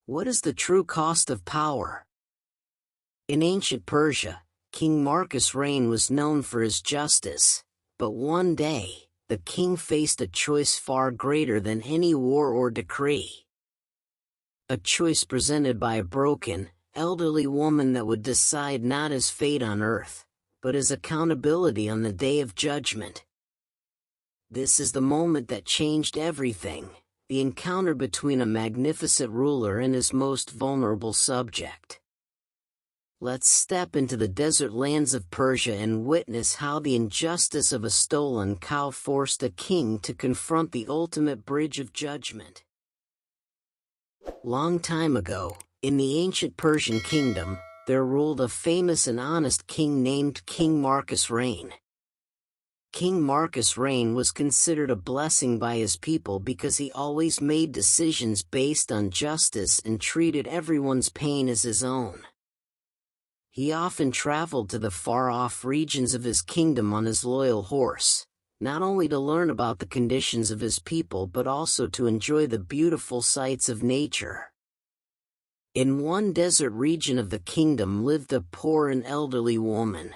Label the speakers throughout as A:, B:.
A: What is the true cost of power? In ancient Persia, King Marcus Rayne was known for his justice, but one day, the king faced a choice far greater than any war or decree. A choice presented by a broken, elderly woman that would decide not his fate on earth, but his accountability on the day of judgment. This is the moment that changed everything, the encounter between a magnificent ruler and his most vulnerable subject. Let's step into the desert lands of Persia and witness how the injustice of a stolen cow forced a king to confront the ultimate bridge of judgment. Long time ago, in the ancient Persian kingdom, there ruled a famous and honest king named King Marcus Rayne. King Marcus Rayne was considered a blessing by his people because he always made decisions based on justice and treated everyone's pain as his own. He often traveled to the far-off regions of his kingdom on his loyal horse, not only to learn about the conditions of his people but also to enjoy the beautiful sights of nature. In one desert region of the kingdom lived a poor and elderly woman.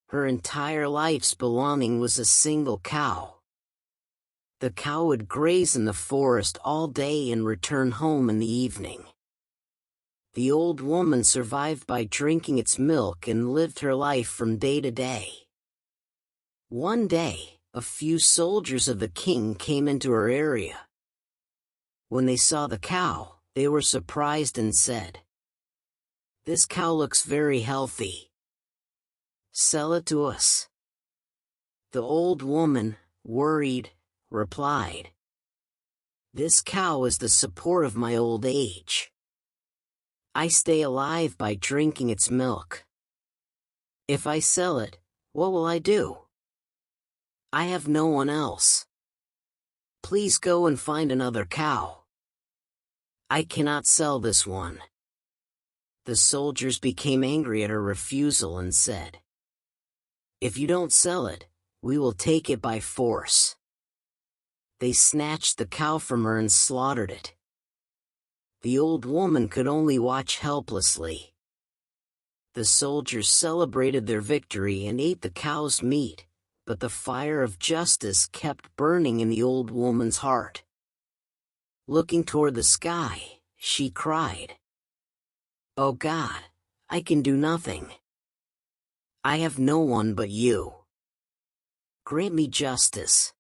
A: Her entire life's belonging was a single cow. The cow would graze in the forest all day and return home in the evening. The old woman survived by drinking its milk and lived her life from day to day. One day, a few soldiers of the king came into her area. When they saw the cow, they were surprised and said, "This cow looks very healthy. Sell it to us." The old woman, worried, replied, "This cow is the support of my old age. I stay alive by drinking its milk. If I sell it, what will I do? I have no one else. Please go and find another cow. I cannot sell this one." The soldiers became angry at her refusal and said, "If you don't sell it, we will take it by force." They snatched the cow from her and slaughtered it. The old woman could only watch helplessly. The soldiers celebrated their victory and ate the cow's meat, but the fire of justice kept burning in the old woman's heart. Looking toward the sky, she cried, "Oh God, I can do nothing. I have no one but you. Grant me justice."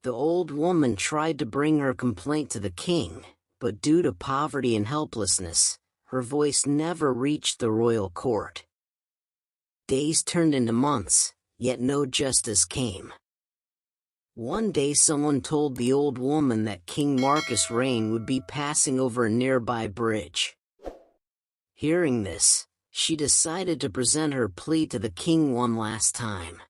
A: The old woman tried to bring her complaint to the king, but due to poverty and helplessness, her voice never reached the royal court. Days turned into months, yet no justice came. One day someone told the old woman that King Marcus Rayne would be passing over a nearby bridge. Hearing this, she decided to present her plea to the king one last time.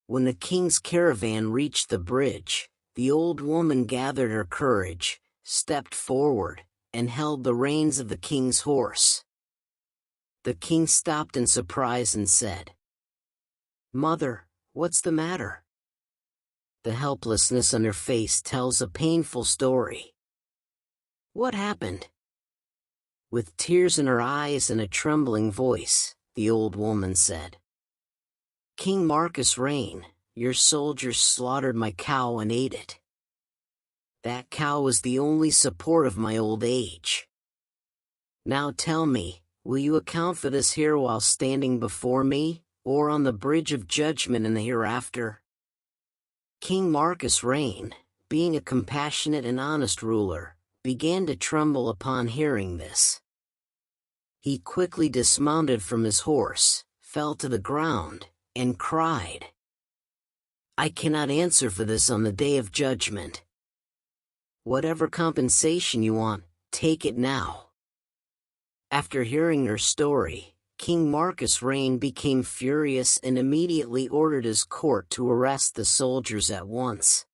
A: When the king's caravan reached the bridge, the old woman gathered her courage, stepped forward, and held the reins of the king's horse. The king stopped in surprise and said, "Mother, what's the matter?" The helplessness on her face tells a painful story. "What happened?" With tears in her eyes and a trembling voice, the old woman said, "King Marcus Rayne, your soldiers slaughtered my cow and ate it. That cow was the only support of my old age. Now tell me, will you account for this here while standing before me, or on the bridge of judgment in the hereafter?" King Marcus Rayne, being a compassionate and honest ruler, began to tremble upon hearing this. He quickly dismounted from his horse, fell to the ground, and cried, "I cannot answer for this on the day of judgment. Whatever compensation you want, take it now." After hearing her story, King Marcus Rayne became furious and immediately ordered his court to arrest the soldiers at once.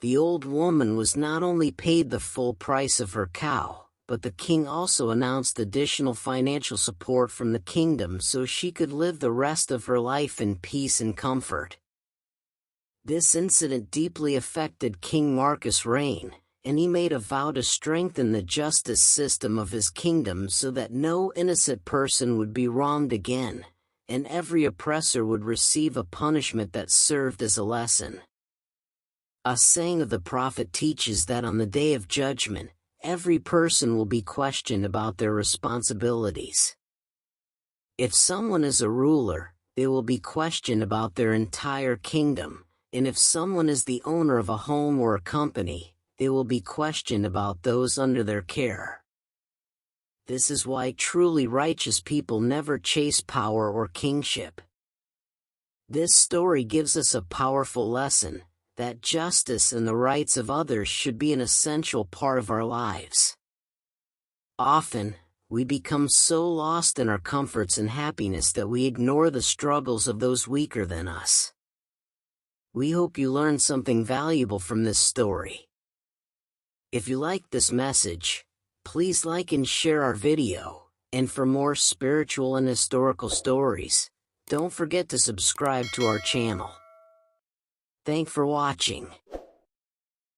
A: The old woman was not only paid the full price of her cow, but the king also announced additional financial support from the kingdom so she could live the rest of her life in peace and comfort. This incident deeply affected King Marcus Rayne, and he made a vow to strengthen the justice system of his kingdom so that no innocent person would be wronged again, and every oppressor would receive a punishment that served as a lesson. A saying of the prophet teaches that on the day of judgment, every person will be questioned about their responsibilities. If someone is a ruler, they will be questioned about their entire kingdom, and if someone is the owner of a home or a company, they will be questioned about those under their care. This is why truly righteous people never chase power or kingship. This story gives us a powerful lesson, that justice and the rights of others should be an essential part of our lives. Often, we become so lost in our comforts and happiness that we ignore the struggles of those weaker than us. We hope you learned something valuable from this story. If you liked this message, please like and share our video, and for more spiritual and historical stories, don't forget to subscribe to our channel. Thanks for watching.